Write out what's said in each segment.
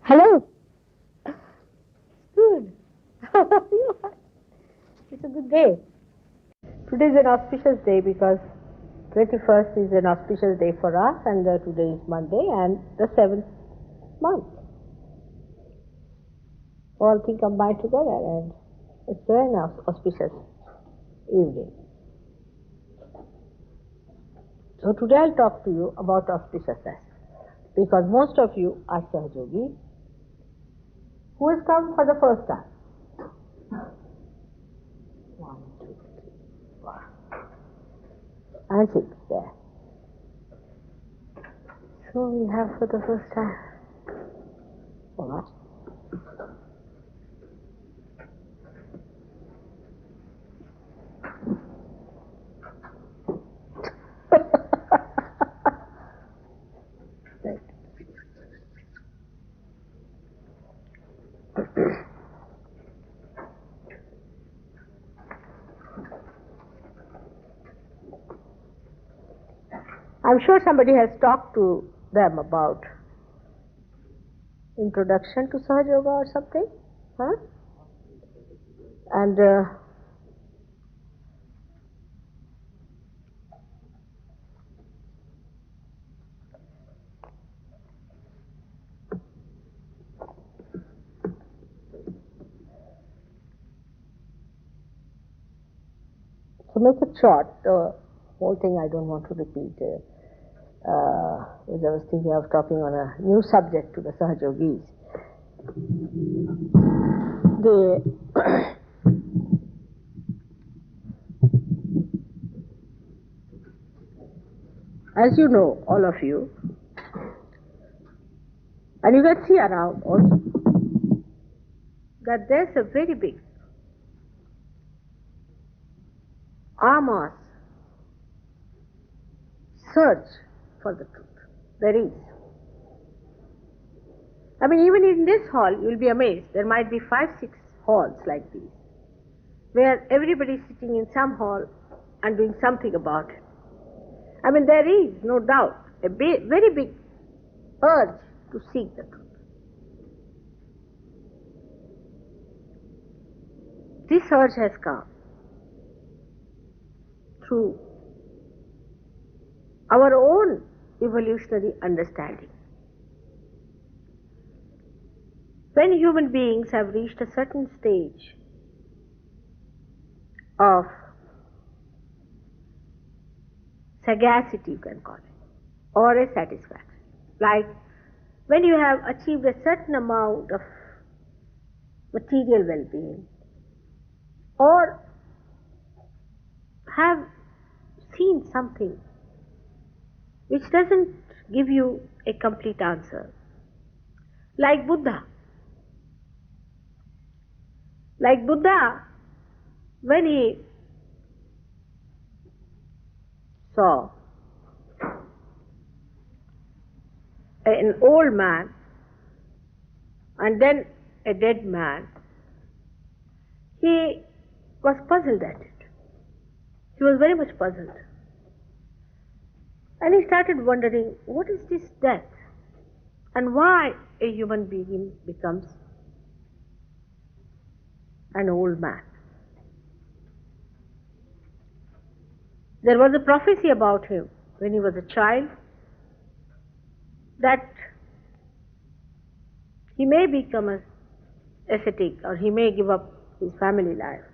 Hello. Good. How are you? It's a good day. Today is an auspicious day because 21st is an auspicious day for us, and today is Monday and the 7th month. All things combined together, and it's very auspicious evening. So today I'll talk to you about auspiciousness because most of you are Sahajogis who has come for the first time. 1, 2, 3, 4, and 6 there. So we have for the first time. All right. I'm sure somebody has talked to them about introduction to Sahaja Yoga or something, huh? And to make it short, the whole thing I don't want to repeat. As I was thinking of talking on a new subject to the Sahajogis. As you know, all of you, and you can see around also, that there's a very big amorous search for the truth. There is. I mean, even in this hall, you'll be amazed. There might be 5, 6 halls like these, where everybody is sitting in some hall and doing something about it. I mean, there is, no doubt, a very big urge to seek the truth. This urge has come through our own evolutionary understanding. When human beings have reached a certain stage of sagacity, you can call it, or a satisfaction, like when you have achieved a certain amount of material well-being, or have seen something which doesn't give you a complete answer, like Buddha. Like Buddha, when he saw an old man and then a dead man, he was puzzled at it. He was very much puzzled. And he started wondering, what is this death? And why a human being becomes an old man? There was a prophecy about him when he was a child that he may become an ascetic or he may give up his family life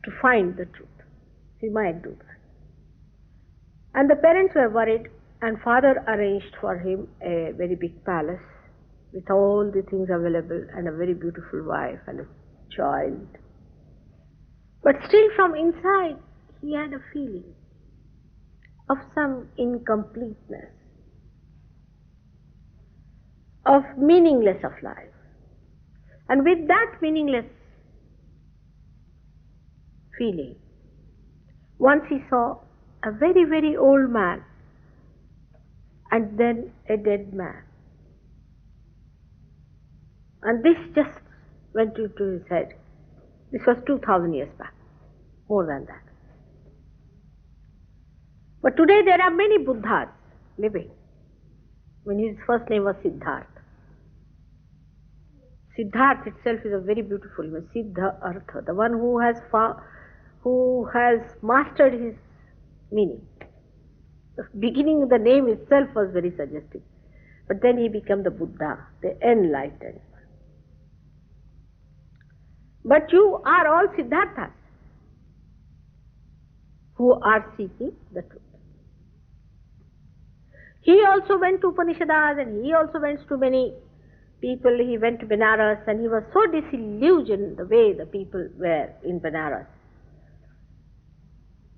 to find the truth. He might do that. And the parents were worried, and father arranged for him a very big palace with all the things available and a very beautiful wife and a child. But still from inside he had a feeling of some incompleteness, of meaningless of life. And with that meaningless feeling, once he saw a very, very old man and then a dead man. And this just went into his head. This was 2000 years back, more than that. But today there are many Buddhas living. when his first name was Siddhartha. Siddhartha itself is a very beautiful name, Siddha Artha, the one who has mastered his meaning. The beginning, the name itself was very suggestive. But then he became the Buddha, the enlightened. But you are all Siddharthas who are seeking the truth. He also went to Upanishads and he also went to many people. He went to Benares and he was so disillusioned the way the people were in Benares.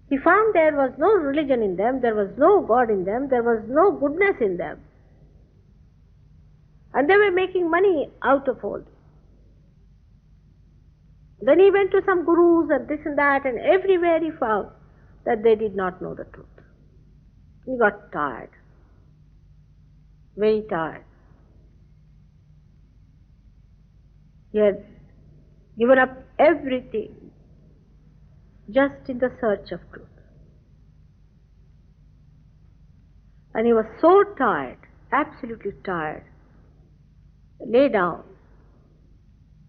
He found there was no religion in them, there was no God in them, there was no goodness in them. And they were making money out of all this. Then he went to some gurus and this and that, and everywhere he found that they did not know the truth. He got tired, very tired. He had given up everything just in the search of truth. And he was so tired, absolutely tired, lay down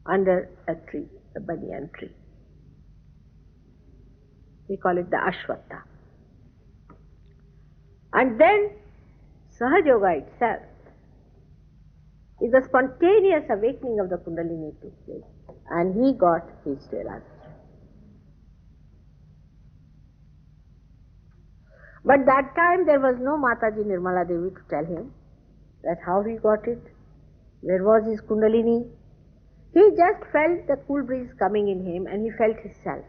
under a tree, a banyan tree. We call it the Ashwatha. And then Sahaja Yoga itself is a spontaneous awakening of the Kundalini took place, and he got his realization. But that time there was no Mataji Nirmala Devi to tell him that how he got it, where was his Kundalini. He just felt the cool breeze coming in him and he felt his self.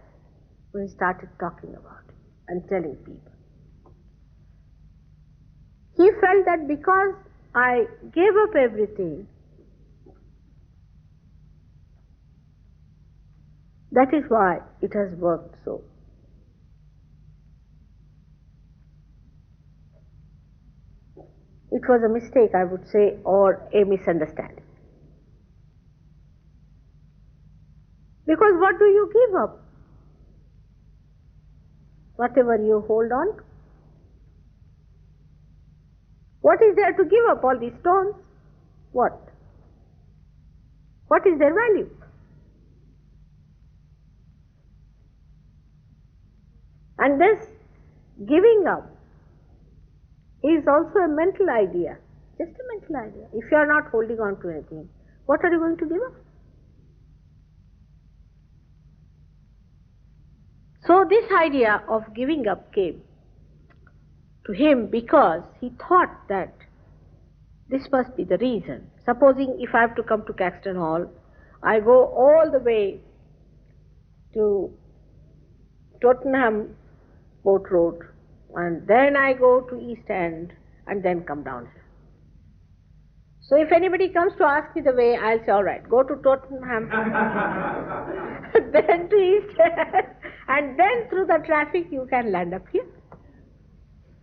So he started talking about it and telling people. He felt that because I gave up everything, that is why it has worked so. It was a mistake, I would say, or a misunderstanding. Because what do you give up? Whatever you hold on to. What is there to give up? All these stones? What? What is their value? And this giving up is also a mental idea, just a mental idea. If you are not holding on to anything, what are you going to give up? So this idea of giving up came to him because he thought that this must be the reason. Supposing if I have to come to Caxton Hall, I go all the way to Tottenham Boat Road, and then I go to East End and then come down here. So if anybody comes to ask me the way, I'll say, all right, go to Tottenham, then to East End, and then through the traffic you can land up here.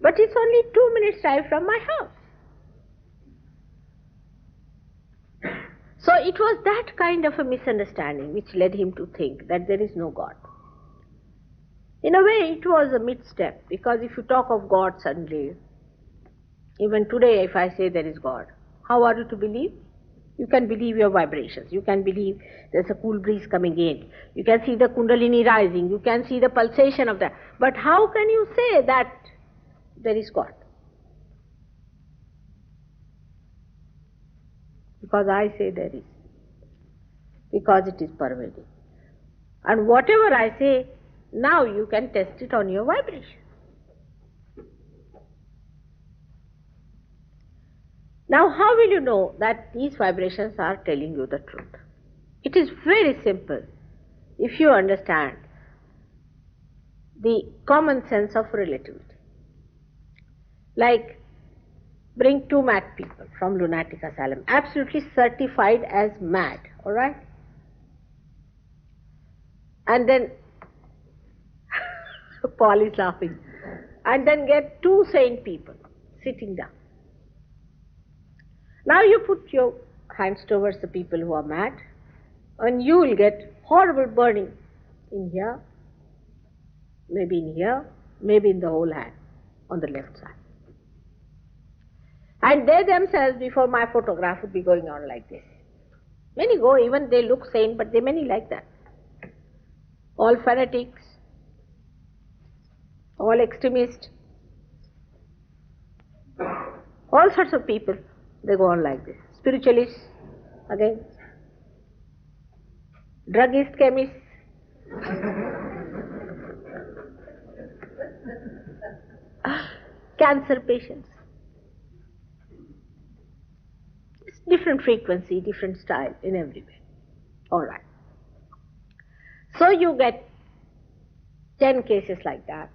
But it's only 2 minutes drive from my house. So it was that kind of a misunderstanding which led him to think that there is no God. In a way, it was a mid-step, because if you talk of God suddenly, even today if I say there is God, how are you to believe? You can believe your vibrations, you can believe there's a cool breeze coming in, you can see the Kundalini rising, you can see the pulsation of that. But how can you say that there is God? Because I say there is. Because it is pervading. And whatever I say, now you can test it on your vibration. Now how will you know that these vibrations are telling you the truth? It is very simple if you understand the common sense of relativity. Like, bring 2 mad people from lunatic asylum, absolutely certified as mad, alright? And then, Paul is laughing, and then get 2 sane people sitting down. Now you put your hands towards the people who are mad, and you will get horrible burning in here, maybe in here, maybe in the whole hand, on the left side. And they themselves, before my photograph, would be going on like this. Many go, even they look sane, but they many like that. All fanatics, all extremists, all sorts of people, they go on like this. Spiritualists, again, druggists, chemists, cancer patients. It's different frequency, different style in every way. Alright. So you get 10 cases like that.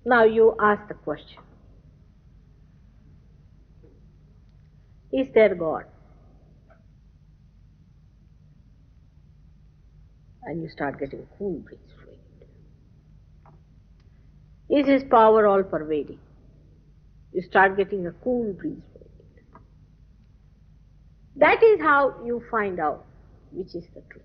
Now you ask the question, is there God? And you start getting cool breeze flowing. Is His power all pervading? You start getting a cool breeze flowing. That is how you find out which is the truth.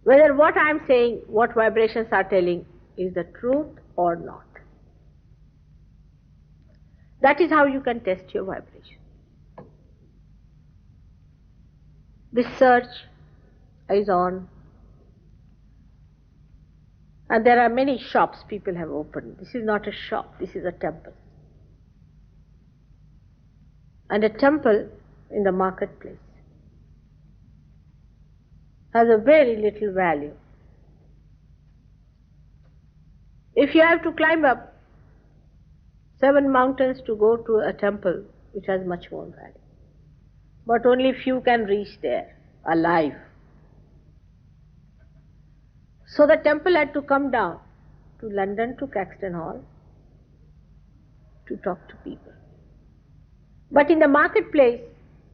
Whether what I am saying, what vibrations are telling, is the truth or not. That is how you can test your vibration. This search is on, and there are many shops people have opened. This is not a shop, this is a temple. And a temple in the marketplace has a very little value. If you have to climb up 7 mountains to go to a temple, it has much more value. But only few can reach there alive. So the temple had to come down to London, to Caxton Hall, to talk to people. But in the marketplace,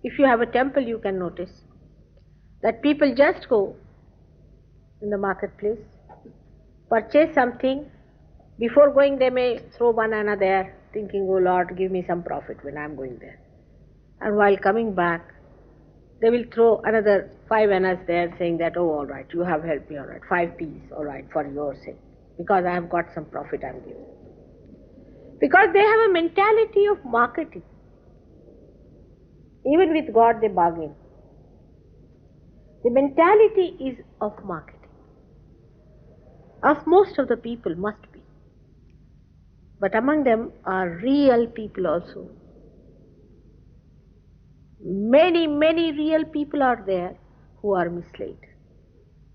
if you have a temple, you can notice that people just go in the marketplace, purchase something. Before going, they may throw banana there, thinking, oh Lord, give me some profit when I am going there. And while coming back, they will throw another 5 annas there, saying that, oh, all right, you have helped me, all right, 5 p's, all right, for your sake, because I have got some profit I am giving. Because they have a mentality of marketing. Even with God, they bargain. The mentality is of marketing. Of most of the people, must be. But among them are real people also. Many, many real people are there who are misled.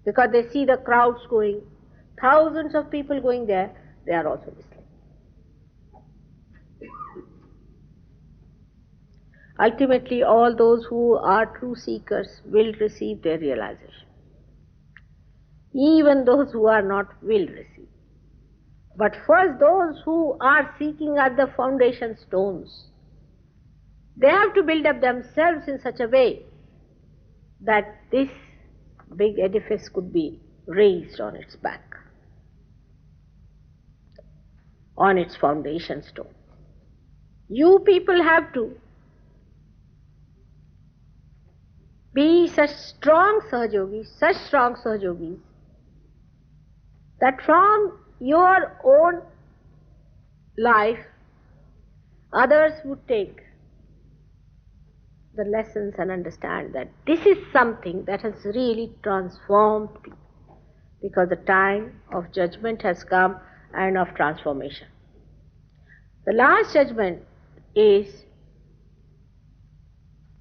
Because they see the crowds going, thousands of people going there, they are also misled. Ultimately, all those who are true seekers will receive their realization. Even those who are not will receive. But first, those who are seeking at the foundation stones, they have to build up themselves in such a way that this big edifice could be raised on its back, on its foundation stone. You people have to be such strong Sahajogis, that from your own life, others would take the lessons and understand that this is something that has really transformed people, because the time of judgment has come and of transformation. The last judgment is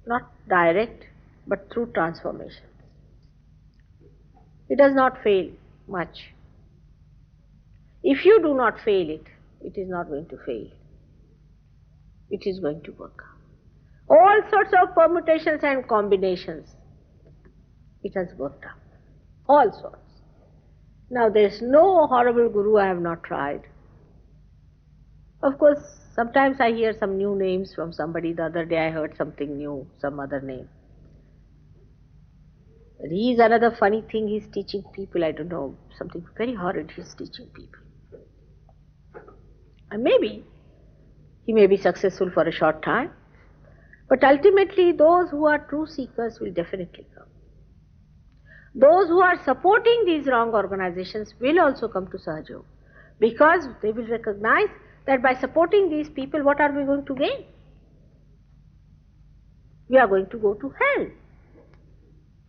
not direct, but through transformation. It does not fail much. If you do not fail it, it is not going to fail. It is going to work out. All sorts of permutations and combinations, it has worked out. All sorts. Now there is no horrible guru I have not tried. Of course, sometimes I hear some new names from somebody. The other day I heard something new, some other name. But he is another funny thing, he is teaching people, I don't know, something very horrid he is teaching people. And maybe he may be successful for a short time, but ultimately those who are true seekers will definitely come. Those who are supporting these wrong organizations will also come to Sahaja, because they will recognize that by supporting these people, what are we going to gain? We are going to go to hell.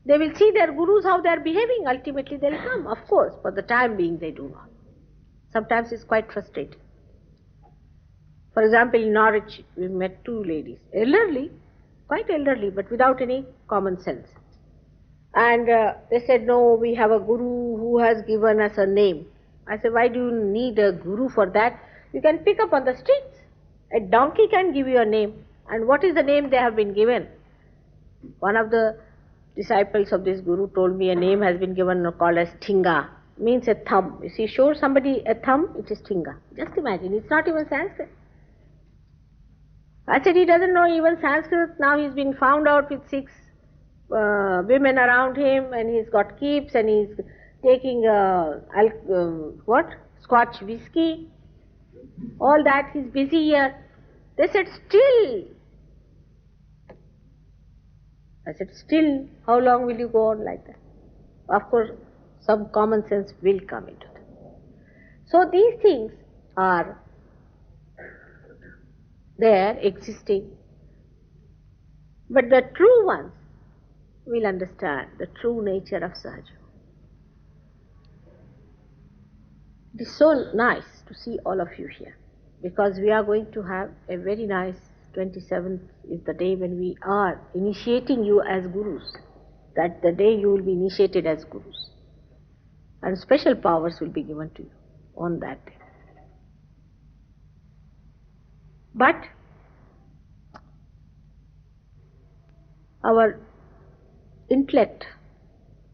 They will see their gurus how they are behaving, ultimately they will come. Of course, for the time being they do not. Sometimes it's quite frustrating. For example, in Norwich, we met two ladies, elderly, quite elderly, but without any common sense. And they said, no, we have a guru who has given us a name. I said, why do you need a guru for that? You can pick up on the streets. A donkey can give you a name. And what is the name they have been given? One of the disciples of this guru told me a name has been given called as Thinga, means a thumb. If you show somebody a thumb, it is Thinga. Just imagine, it's not even Sanskrit. I said, he doesn't know even Sanskrit. Now he's been found out with 6 women around him, and he's got keeps, and he's taking Scotch whiskey. All that, he's busy here. They said, still. I said, still, how long will you go on like that? Of course, some common sense will come into it. So these things are there, existing. But the true ones will understand the true nature of Sahaja. It is so nice to see all of you here, because we are going to have a very nice 27th is the day when we are initiating you as gurus. That's the day you will be initiated as gurus. And special powers will be given to you on that day. But our intellect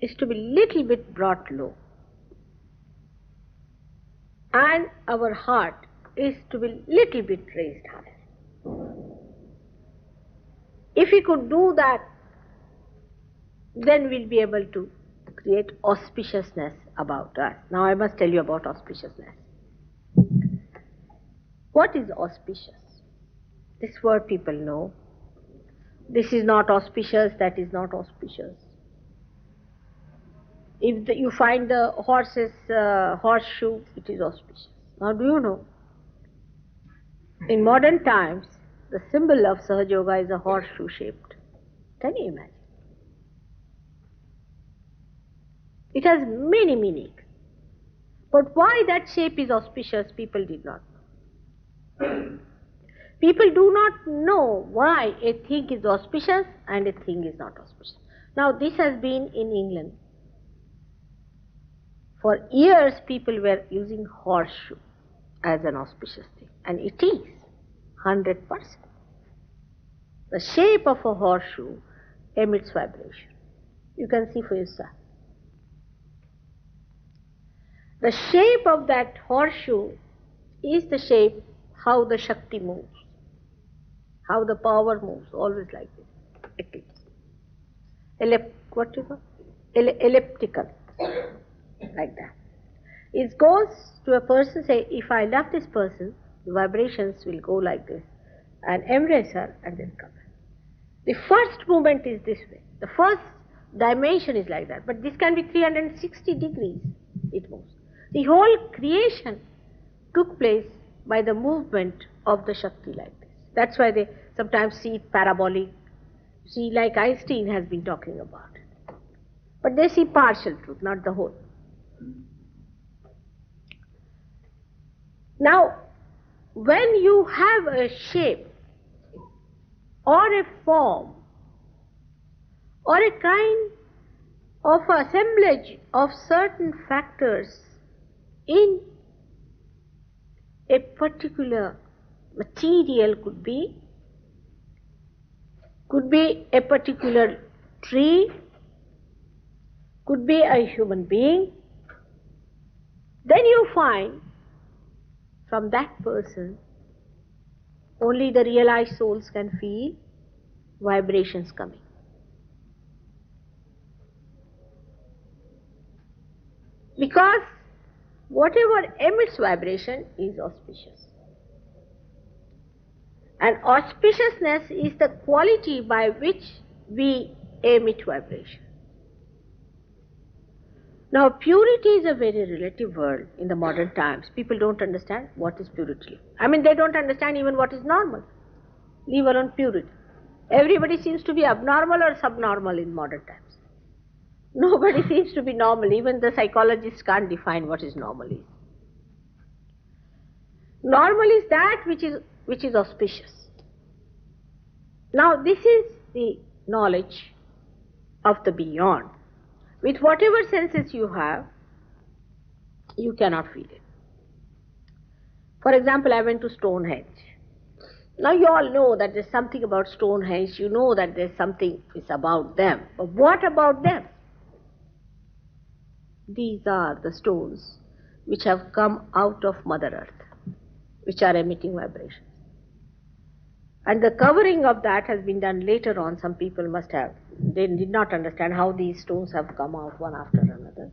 is to be little bit brought low, and our heart is to be little bit raised high. If we could do that, then we'll be able to create auspiciousness about us. Now I must tell you about auspiciousness. What is auspicious? This word people know. This is not auspicious, that is not auspicious. If you find the horse's horseshoe, it is auspicious. Now do you know, in modern times, the symbol of Sahaja Yoga is a horseshoe shaped. Can you imagine? It has many meanings. But why that shape is auspicious, people did not know. People do not know why a thing is auspicious and a thing is not auspicious. Now this has been in England. For years people were using horseshoe as an auspicious thing, and it is 100%. The shape of a horseshoe emits vibration. You can see for yourself. The shape of that horseshoe is the shape how the Shakti moves, how the power moves, always like this. Elliptical, like that. It goes to a person, say, if I love this person, the vibrations will go like this and embrace her and then come. The first movement is this way. The first dimension is like that, but this can be 360 degrees it moves. The whole creation took place by the movement of the Shakti like this. That's why they sometimes see it parabolic, see like Einstein has been talking about it. But they see partial truth, not the whole. Now, when you have a shape or a form or a kind of assemblage of certain factors in a particular material, could be a particular tree, could be a human being, then you find from that person only the realized souls can feel vibrations coming. Because whatever emits vibration is auspicious. And auspiciousness is the quality by which we emit vibration. Now, purity is a very relative word in the modern times. People don't understand what is purity. I mean, they don't understand even what is normal, leave alone purity. Everybody seems to be abnormal or subnormal in modern times. Nobody seems to be normal. Even the psychologists can't define what is normal is. Normal is that which is auspicious. Now, this is the knowledge of the beyond. With whatever senses you have, you cannot feel it. For example, I went to Stonehenge. Now you all know that there's something about Stonehenge, you know that there's something is about them. But what about them? These are the stones which have come out of Mother Earth, which are emitting vibrations. And the covering of that has been done later on. Some people must have, they did not understand how these stones have come out one after another.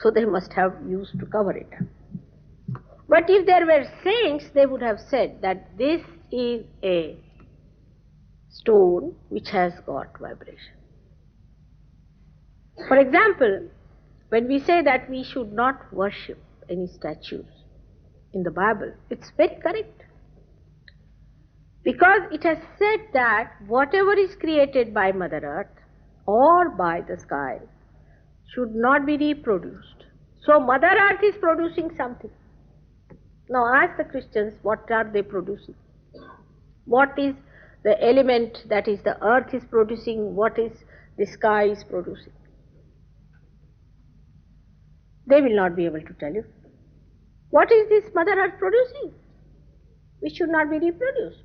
So they must have used to cover it. But if there were saints, they would have said that this is a stone which has got vibration. For example, when we say that we should not worship any statues in the Bible, it's very correct. Because it has said that whatever is created by Mother Earth or by the sky should not be reproduced. So Mother Earth is producing something. Now ask the Christians, what are they producing? What is the element that is the earth is producing? What is the sky is producing? They will not be able to tell you. What is this Mother Earth producing? Which should not be reproduced.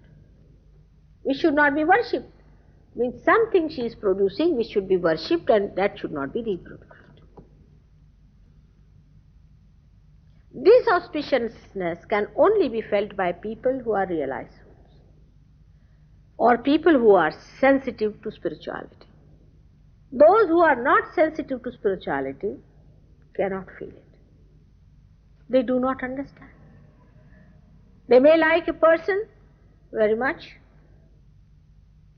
Which should not be worshipped. Means something she is producing which should be worshipped, and that should not be reproduced. This auspiciousness can only be felt by people who are realized souls, or people who are sensitive to spirituality. Those who are not sensitive to spirituality cannot feel it. They do not understand. They may like a person very much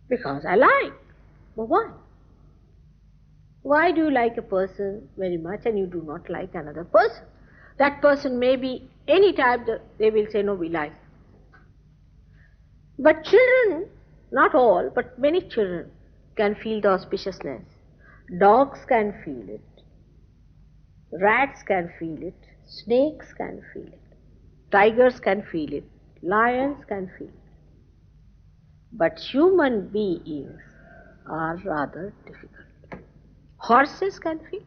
because I like. But why? Why do you like a person very much and you do not like another person? That person may be any type, they will say, no, we like. But children, not all, but many children can feel the auspiciousness. Dogs can feel it. Rats can feel it. Snakes can feel it. Tigers can feel it. Lions can feel it. But human beings are rather difficult. Horses can feel it.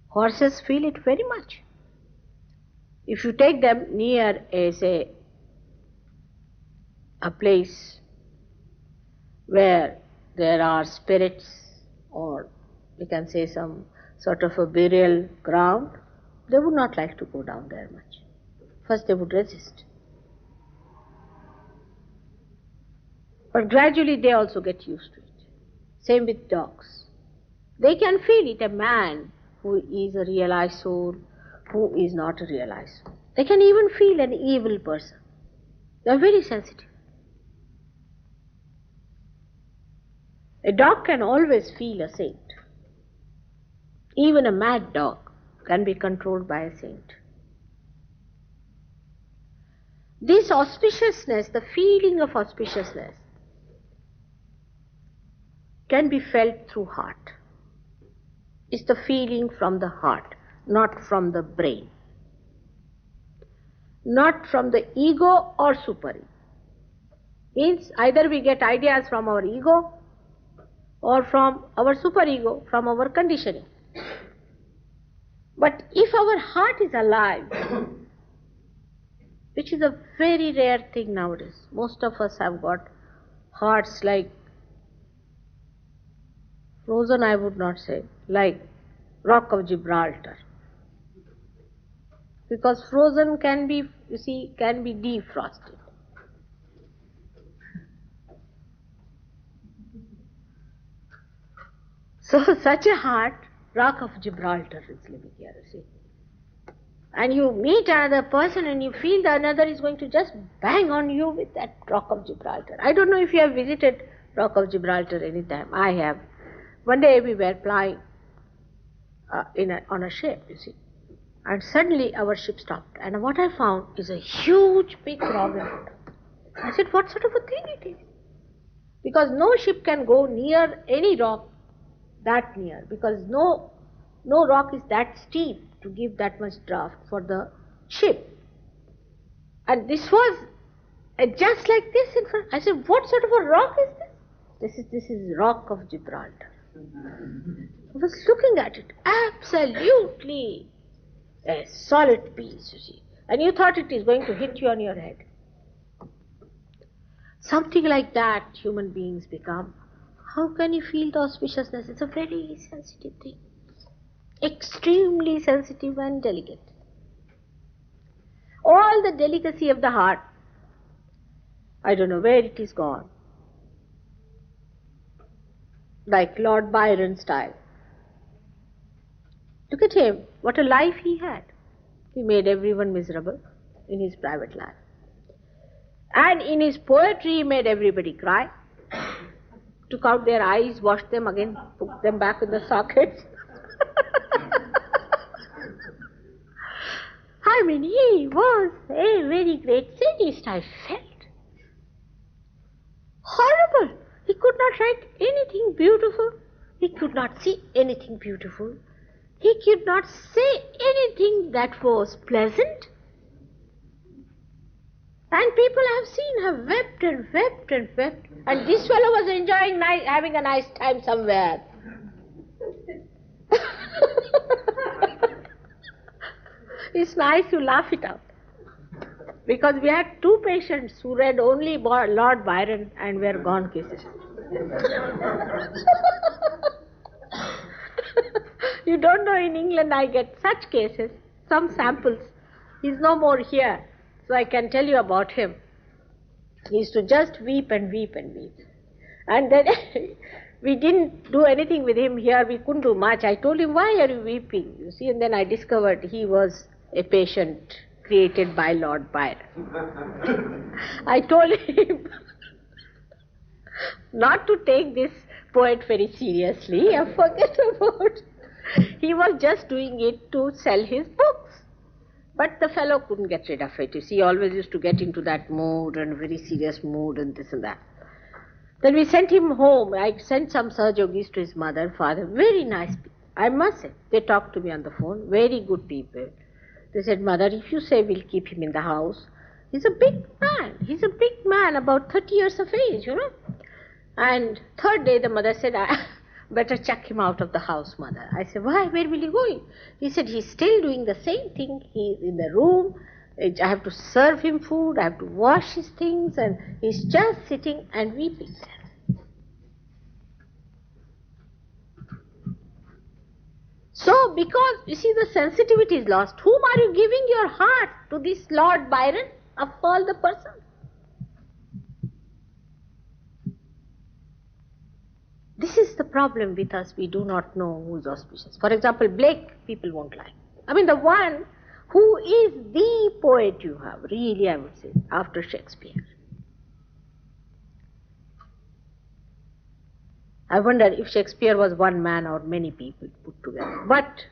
Horses feel it very much. If you take them near a place where there are spirits, or we can say some sort of a burial ground, they would not like to go down there much. First they would resist. But gradually they also get used to it. Same with dogs. They can feel it, a man who is a realized soul, who is not a realized soul. They can even feel an evil person. They are very sensitive. A dog can always feel a saint. Even a mad dog can be controlled by a saint. This auspiciousness, the feeling of auspiciousness, can be felt through heart. It's the feeling from the heart, not from the brain. Not from the ego or super-ego. Means either we get ideas from our ego or from our superego, from our conditioning. But if our heart is alive, which is a very rare thing nowadays, most of us have got hearts like frozen, I would not say, like Rock of Gibraltar. Because frozen can be, you see, can be defrosted. So such a heart, Rock of Gibraltar is living here, you see. And you meet another person and you feel that another is going to just bang on you with that Rock of Gibraltar. I don't know if you have visited Rock of Gibraltar any time. I have. One day we were flying on a ship, you see. And suddenly our ship stopped. And what I found is a huge big rock in it. I said, what sort of a thing it is? Because no ship can go near any rock that near, because no rock is that steep to give that much draft for the ship. And this was just like this in front. I said, what sort of a rock is this? This is rock of Gibraltar. I was looking at it, absolutely a solid piece, you see. And you thought it is going to hit you on your head. Something like that human beings become. How can you feel the auspiciousness? It's a very sensitive thing. Extremely sensitive and delicate. All the delicacy of the heart, I don't know where it is gone. Like Lord Byron style. Look at him, what a life he had. He made everyone miserable in his private life. And in his poetry he made everybody cry. Took out their eyes, washed them again, put them back in the sockets. I mean, he was a very great sadist, I felt. Horrible. He could not write anything beautiful. He could not see anything beautiful. He could not say anything that was pleasant. And people I have seen have wept and wept and wept. And this fellow was enjoying having a nice time somewhere. It's nice you laugh it out. Because we had two patients who read only Lord Byron and were gone cases. You don't know, in England I get such cases, some samples. He's no more here, so I can tell you about him. He used to just weep and weep and weep. And then we didn't do anything with him here, we couldn't do much. I told him, why are you weeping? You see, and then I discovered he was a patient created by Lord Byron. I told him not to take this poet very seriously, and forget about it. He was just doing it to sell his books. But the fellow couldn't get rid of it. You see, he always used to get into that mood, and very serious mood and this and that. Then we sent him home. I sent some Sahajogis to his mother and father. Very nice people, I must say. They talked to me on the phone. Very good people. They said, Mother, if you say we'll keep him in the house, he's a big man. He's a big man, about 30 years of age, you know. And third day the mother said, I better chuck him out of the house, Mother. I said, why? Where will he go? He said, he's still doing the same thing. He's in the room. I have to serve him food. I have to wash his things. And he's just sitting and weeping. So, because, you see, the sensitivity is lost. Whom are you giving your heart? To this Lord Byron, of all the persons? This is the problem with us. We do not know who is auspicious. For example, Blake, people won't like. I mean, the one who is the poet you have, really, I would say, after Shakespeare. I wonder if Shakespeare was one man or many people put together. But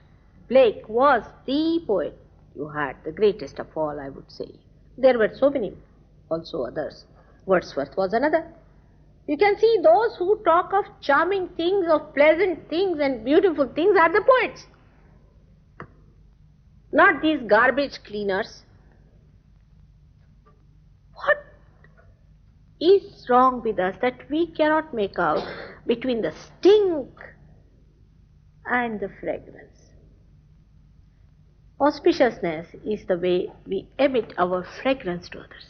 Blake was the poet you had, the greatest of all, I would say. There were so many, also others. Wordsworth was another. You can see those who talk of charming things, of pleasant things and beautiful things are the poets. Not these garbage cleaners. What is wrong with us that we cannot make out between the stink and the fragrance? Auspiciousness is the way we emit our fragrance to others.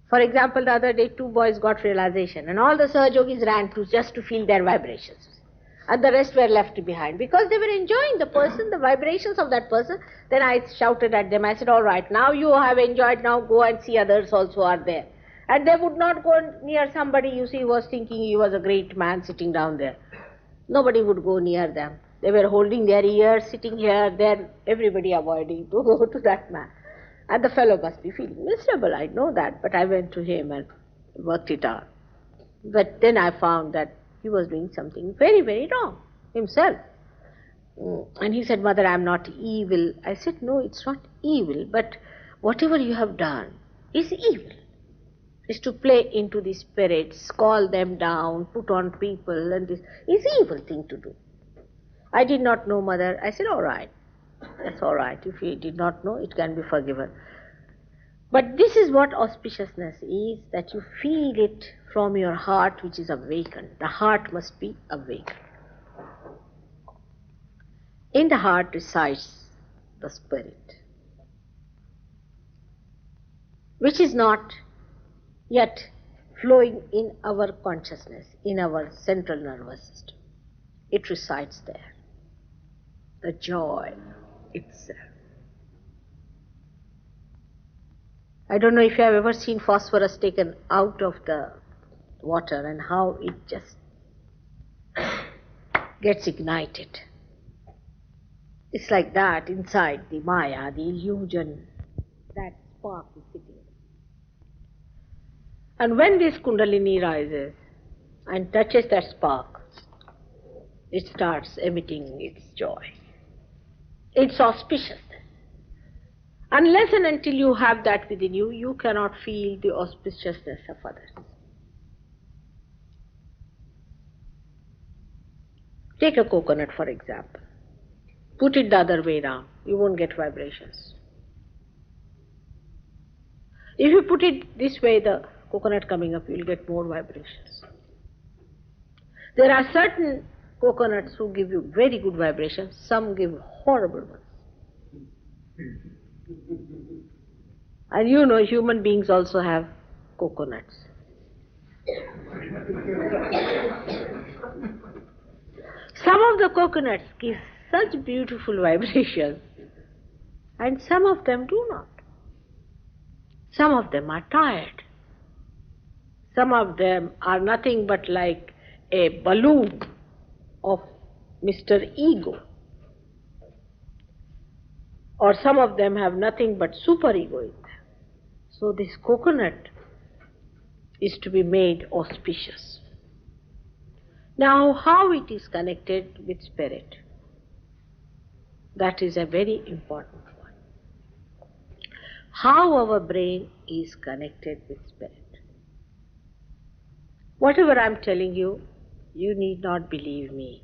For example, the other day, two boys got realization and all the Sahajogis ran to just to feel their vibrations. And the rest were left behind because they were enjoying the person, the vibrations of that person. Then I shouted at them, I said, all right, now you have enjoyed, now go and see others also are there. And they would not go near somebody, you see, who was thinking he was a great man sitting down there. Nobody would go near them. They were holding their ears, sitting here, there, everybody avoiding to go to that man. And the fellow must be feeling miserable, I know that, but I went to him and worked it out. But then I found that he was doing something very, very wrong himself. And he said, Mother, I'm not evil. I said, no, it's not evil, but whatever you have done is evil. Is to play into the spirits, call them down, put on people, and this is evil thing to do. I did not know, Mother. I said, all right, that's all right. If you did not know, it can be forgiven. But this is what auspiciousness is, that you feel it from your heart, which is awakened. The heart must be awakened. In the heart resides the spirit, which is not yet flowing in our consciousness, in our central nervous system. It resides there. The joy itself. I don't know if you have ever seen phosphorus taken out of the water and how it just gets ignited. It's like that inside the Maya, the illusion, that spark is sitting. And when this Kundalini rises and touches that spark, it starts emitting its joy, its auspiciousness. Unless and until you have that within you, you cannot feel the auspiciousness of others. Take a coconut, for example. Put it the other way around, you won't get vibrations. If you put it this way, the coconut coming up, you'll get more vibrations. There are certain coconuts who give you very good vibrations, some give horrible ones. And you know, human beings also have coconuts. Some of the coconuts give such beautiful vibrations, and some of them do not. Some of them are tired. Some of them are nothing but like a balloon of Mr. Ego. Or some of them have nothing but superego in them. So this coconut is to be made auspicious. Now, how it is connected with spirit? That is a very important one. How our brain is connected with spirit. Whatever I am telling you, you need not believe me.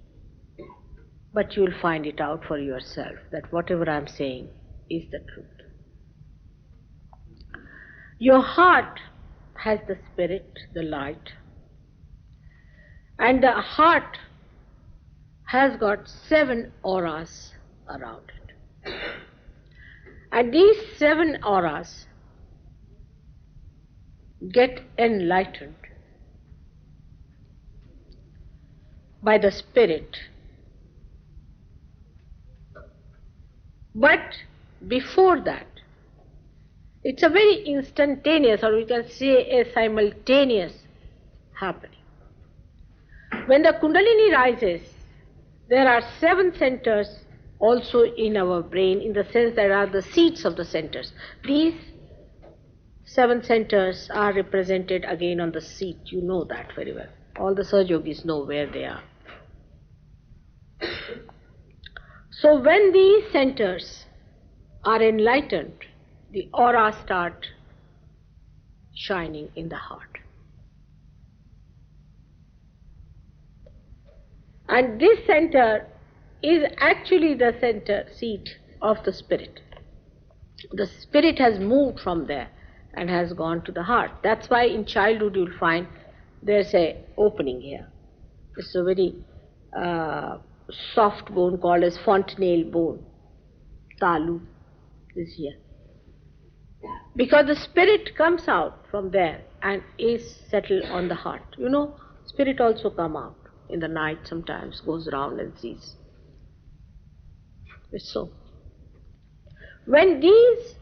But you will find it out for yourself that whatever I am saying is the truth. Your heart has the spirit, the light, and the heart has got 7 auras around it. And these 7 auras get enlightened by the spirit. But before that, it's a very instantaneous, or we can say a simultaneous happening. When the Kundalini rises, there are 7 centers also in our brain, in the sense there are the seats of the centers. These 7 centers are represented again on the seat. You know that very well. All the Sahaja Yogis know where they are. So when these centers are enlightened, the auras start shining in the heart. And this center is actually the center seat of the spirit. The spirit has moved from there and has gone to the heart. That's why in childhood you'll find there's a opening here. It's a very soft bone called as fontanelle bone. Talu is here. Because the spirit comes out from there and is settled on the heart. You know, spirit also come out in the night sometimes, goes around and sees. It's so. When these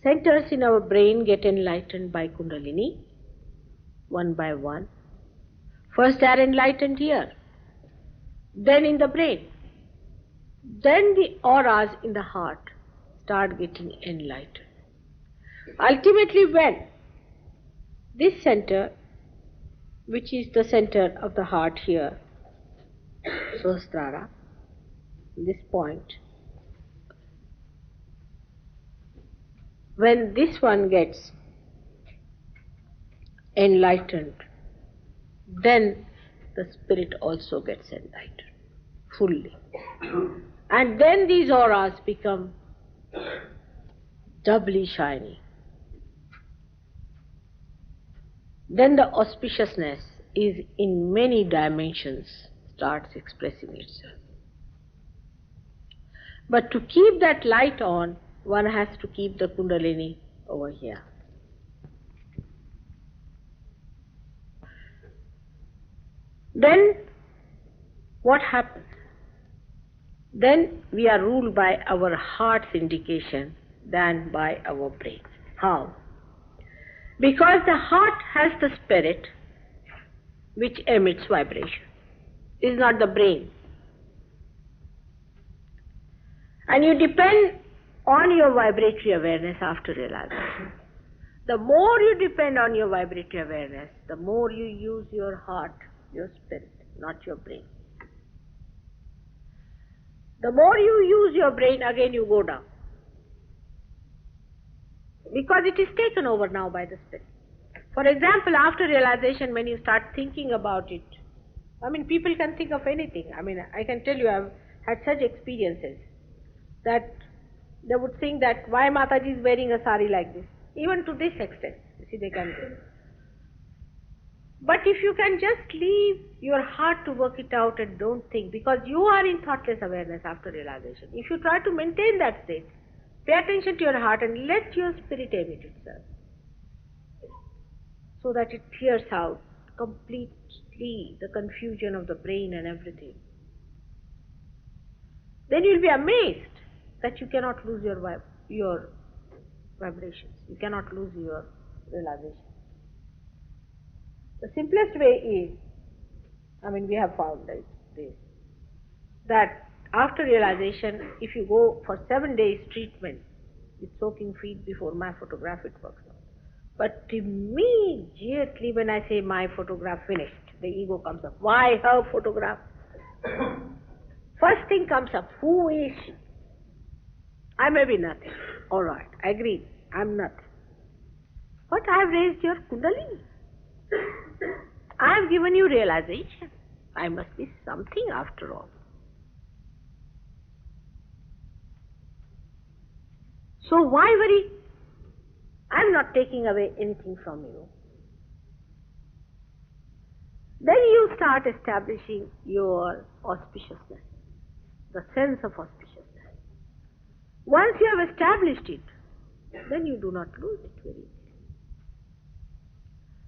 centers in our brain get enlightened by Kundalini, one by one, first they are enlightened here, then in the brain, then the auras in the heart start getting enlightened. Ultimately, when this center, which is the center of the heart here, Sahasrara, this point, when this one gets enlightened, then the spirit also gets enlightened fully. And then these auras become doubly shiny. Then the auspiciousness is in many dimensions starts expressing itself. But to keep that light on, one has to keep the Kundalini over here. Then what happens? Then we are ruled by our heart's indication than by our brain. How? Because the heart has the spirit which emits vibration. It is not the brain. And you depend on your vibratory awareness after realization. The more you depend on your vibratory awareness, the more you use your heart, your spirit, not your brain. The more you use your brain, again you go down. Because it is taken over now by the spirit. For example, after realization, when you start thinking about it, people can think of anything. I can tell you, I've had such experiences that they would think that why Mataji is wearing a sari like this. Even to this extent, you see, they can do. But if you can just leave your heart to work it out and don't think, because you are in thoughtless awareness after realization. If you try to maintain that state, pay attention to your heart and let your spirit emit itself, so that it clears out completely the confusion of the brain and everything. Then you'll be amazed that you cannot lose your vibrations. You cannot lose your realization. The simplest way is, we have found this, that after realization, if you go for 7 days treatment with soaking feet before my photograph, it works out. But immediately when I say my photograph finished, the ego comes up. Why her photograph? First thing comes up, who is she? I may be nothing. Alright, I agree, I'm nothing. But I have raised your Kundalini. I have given you realization. I must be something after all. So why worry? I'm not taking away anything from you. Then you start establishing your auspiciousness, the sense of auspiciousness. Once you have established it, then you do not lose it very easily.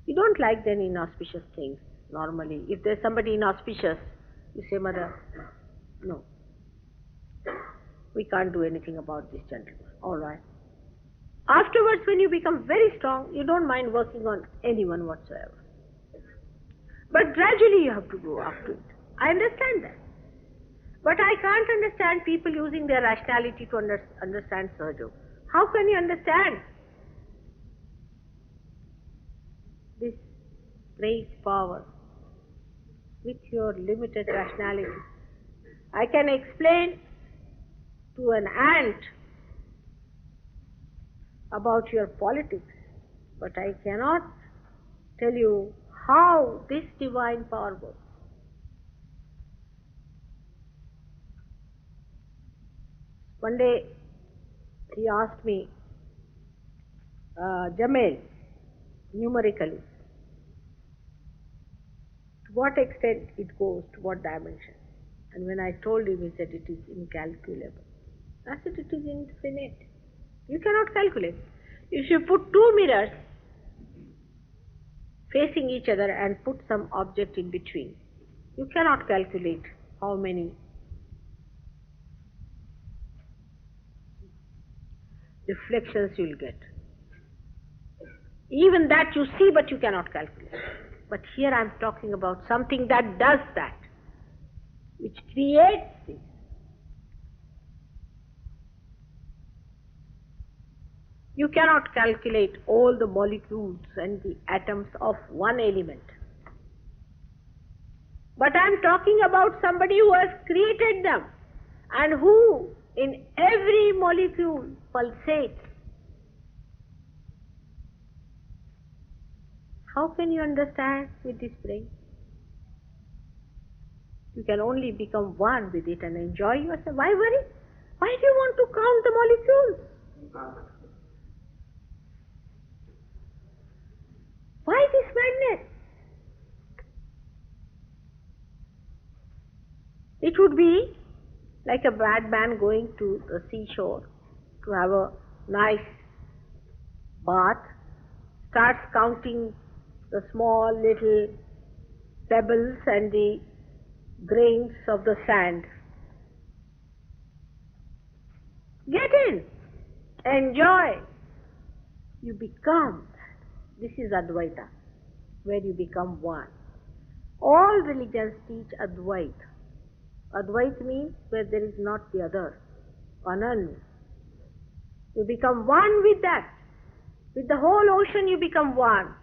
You don't like then inauspicious things normally. If there's somebody inauspicious, you say, Mother, no, we can't do anything about this gentleman. All right. Afterwards, when you become very strong, you don't mind working on anyone whatsoever. But gradually you have to go up to it. I understand that. But I can't understand people using their rationality to understand Sahaja. How can you understand this great power with your limited rationality? I can explain to an ant about your politics, but I cannot tell you how this divine power works. One day he asked me, Jamel, numerically, to what extent it goes, to what dimension? And when I told him, he said it is incalculable. I said it is infinite. You cannot calculate. If you put two mirrors facing each other and put some object in between, you cannot calculate how many reflections you will get. Even that you see, but you cannot calculate. But here I am talking about something that does that, which creates this. You cannot calculate all the molecules and the atoms of one element. But I am talking about somebody who has created them. and who in every molecule pulsates. How can you understand with this brain? You can only become one with it and enjoy yourself. Why worry? Why do you want to count the molecules? Why this madness? It would be like a bad man going to the seashore to have a nice bath, starts counting the small little pebbles and the grains of the sand. Get in, enjoy. You become. This is Advaita, where you become one. All religions teach Advaita. Advaita means where there is not the other, Ananya. You become one with that. With the whole ocean you become one.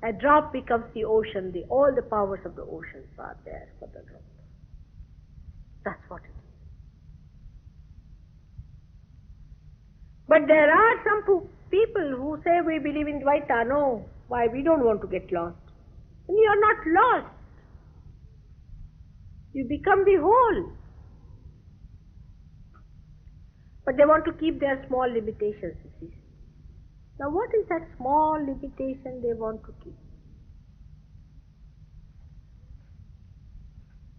A drop becomes the ocean. All the powers of the oceans are there for the drop. That's what it is. But there are some people who say we believe in Dvaita. No, why? We don't want to get lost. And you are not lost. You become the whole. But they want to keep their small limitations, you see. Now what is that small limitation they want to keep?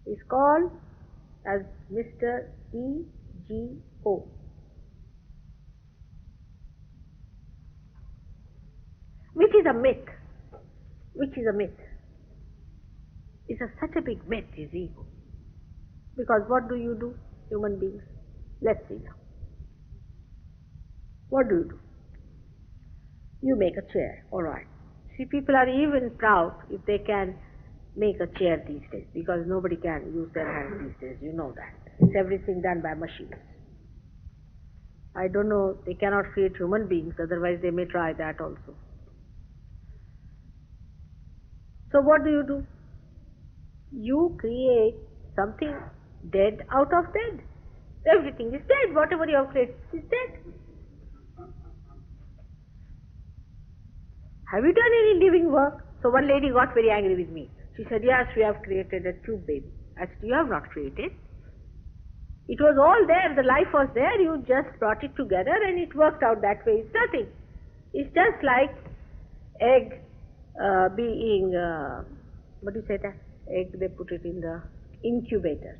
It's called as Mr. E.G.O. Which is a myth. Which is a myth. It's such a big myth, is ego. Because what do you do, human beings? Let's see now. What do? You make a chair, alright. See, people are even proud if they can make a chair these days, because nobody can use their hands these days, you know that. It's everything done by machines. I don't know, they cannot create human beings, otherwise they may try that also. So what do? You create something dead out of dead. Everything is dead. Whatever you have created is dead. Have you done any living work? So one lady got very angry with me. She said, yes, we have created a tube baby. I said, you have not created. It was all there. The life was there. You just brought it together and it worked out that way. It's nothing. It's just like egg being, what do you say that? Egg, they put it in the incubator.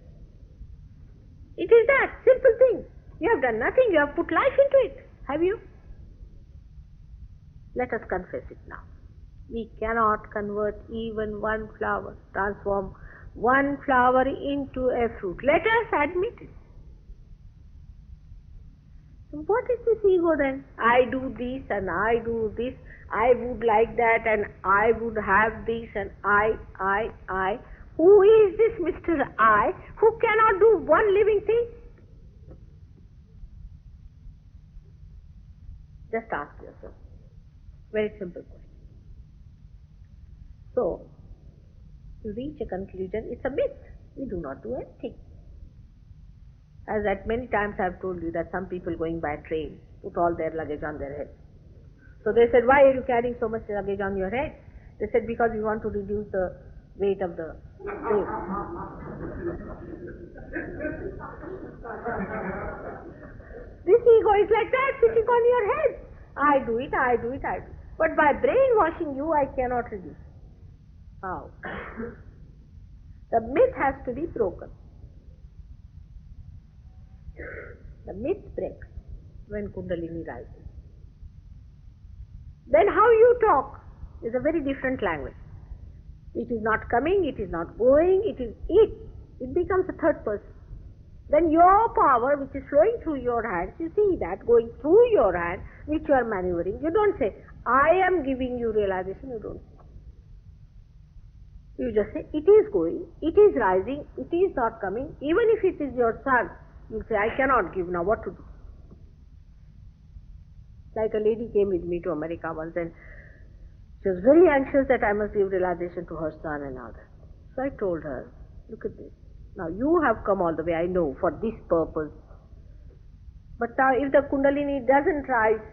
It is that simple thing. You have done nothing. You have put life into it. Have you? Let us confess it now. We cannot convert even one flower, transform one flower into a fruit. Let us admit it. So what is this ego then? I do this and I do this. I would like that and I would have this and I. Who is this Mr. I who cannot do one living thing? Just ask yourself. Very simple question. So, to reach a conclusion, it's a myth. We do not do anything. As at many times I have told you that some people going by train put all their luggage on their head. So they said, why are you carrying so much luggage on your head? They said, because we want to reduce the weight of the train. This ego is like that, sitting on your head. I do it. But by brainwashing you, I cannot reduce. How? The myth has to be broken. The myth breaks when Kundalini rises. Then how you talk is a very different language. It is not coming, it is not going, it is it. It becomes a third person. Then your power, which is flowing through your hands, you see that going through your hand, which you are maneuvering. You don't say, I am giving you realization, you don't say. You just say, it is going, it is rising, it is not coming. Even if it is your son, you say, I cannot give now, what to do? Like a lady came with me to America once and she was very anxious that I must give realization to her son and all that. So I told her, look at this. Now you have come all the way, I know, for this purpose. But now if the Kundalini doesn't rise,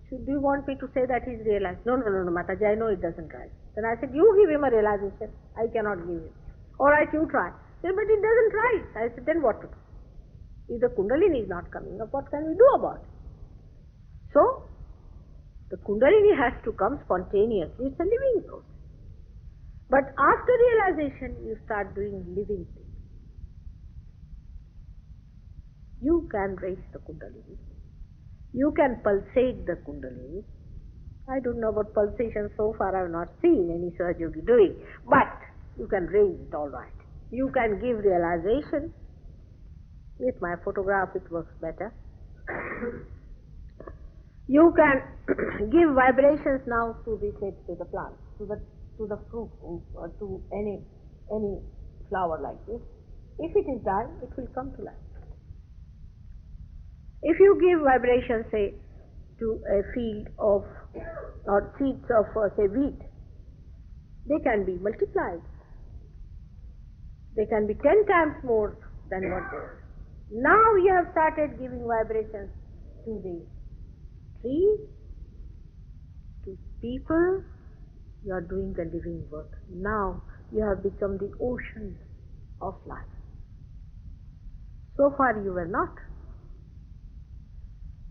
do you want me to say that he's realized? No, Mataji, I know it doesn't rise. Then I said, you give him a realization. I cannot give him. All right, you try. He said, but it doesn't rise. I said, then what to do? If the Kundalini is not coming up, what can we do about it? So, the Kundalini has to come spontaneously. It's a living process. But after realization, you start doing living things. You can raise the Kundalini. You can pulsate the Kundalini. I don't know about pulsation so far. I have not seen any Sahaja Yogi doing. But you can raise it all right. You can give realization. With my photograph it works better. You can give vibrations now to the plant, to the fruit, or to any flower like this. If it is done, it will come to life. If you give vibrations, say, to a field of, or seeds of, say, wheat, they can be multiplied. They can be 10 times more than what they are. Now you have started giving vibrations to the trees, to people. You are doing the living work. Now you have become the ocean of life. So far you were not.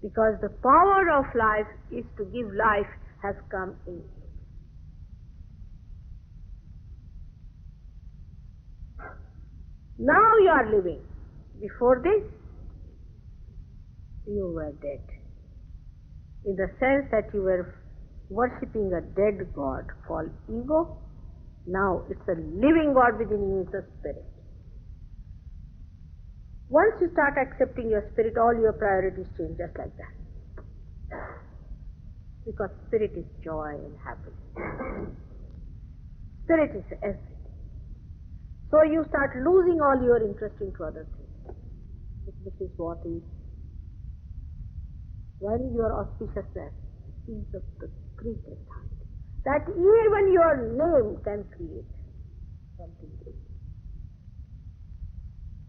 Because the power of life is to give life has come in. Now you are living. Before this, you were dead. In the sense that you were worshipping a dead God called ego. Now it's a living God within you, is the spirit. Once you start accepting your spirit, all your priorities change just like that. Because spirit is joy and happiness. Spirit is everything. So you start losing all your interest into other things. This is what is. When your auspiciousness is of the greatest height, that even your name can create something great.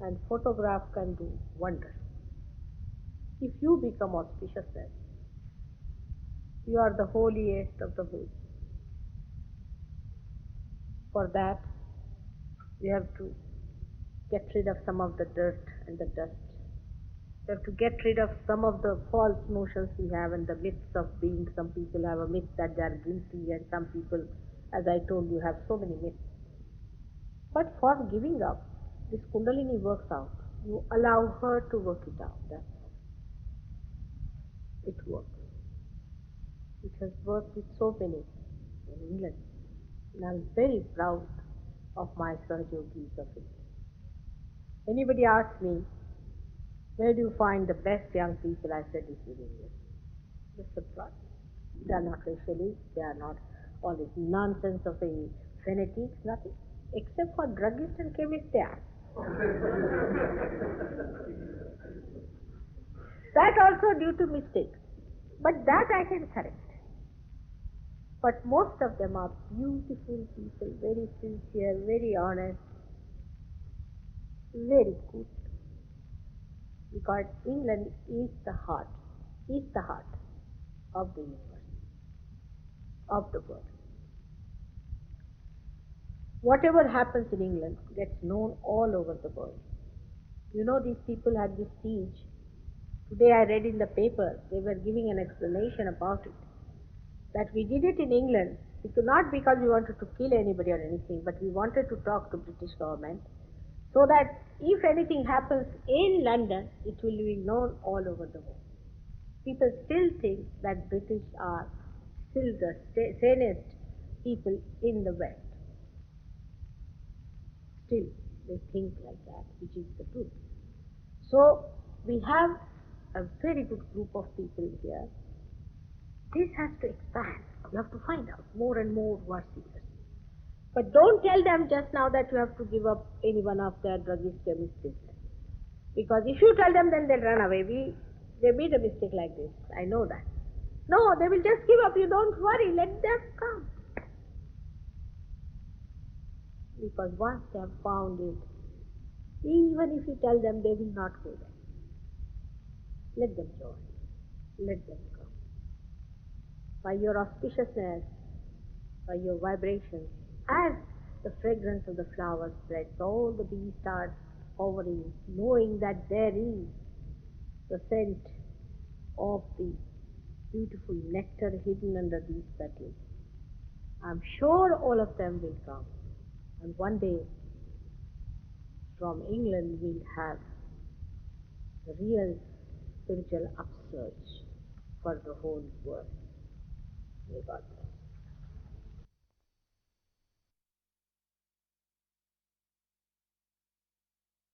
And photograph can do wonders. If you become auspiciousness, you are the holiest of the holy. For that, you have to get rid of some of the dirt and the dust. You have to get rid of some of the false notions we have and the myths of being. Some people have a myth that they are guilty, and some people, as I told you, have so many myths. But for giving up, this Kundalini works out. You allow her to work it out. That's all. It works. It has worked with so many in England. And I'm very proud of my Sahaja Yogis of India. Anybody asks me, where do you find the best young people? I said, it's in India. That's the truth. They are not racialists. They are not all this nonsense of any fanatics, nothing. Except for druggists and chemists, they are. That also due to mistakes. But that I can correct. But most of them are beautiful people, very sincere, very honest, very good. Because England is the heart of the universe, of the world. Whatever happens in England gets known all over the world. You know, these people had this siege. Today I read in the paper, they were giving an explanation about it. That we did it in England, not because we wanted to kill anybody or anything, but we wanted to talk to British government, so that if anything happens in London, it will be known all over the world. People still think that British are still the sanest people in the West. Still, they think like that, which is the truth. So, we have a very good group of people here. This has to expand. You have to find out more and more who are serious. But don't tell them just now that you have to give up any one of their druggist chemist business. Because if you tell them, then they'll run away. They made a mistake like this. I know that. No, they will just give up. You don't worry. Let them come. Because once they have found it, Even if you tell them, they will not go there. Let them join. Let them come. By your auspiciousness, by your vibrations, as the fragrance of the flower spreads, all the bees start hovering, knowing that there is the scent of the beautiful nectar hidden under these petals. I'm sure all of them will come. And one day, from England, we'll have the real spiritual upsurge for the whole world. May God bless.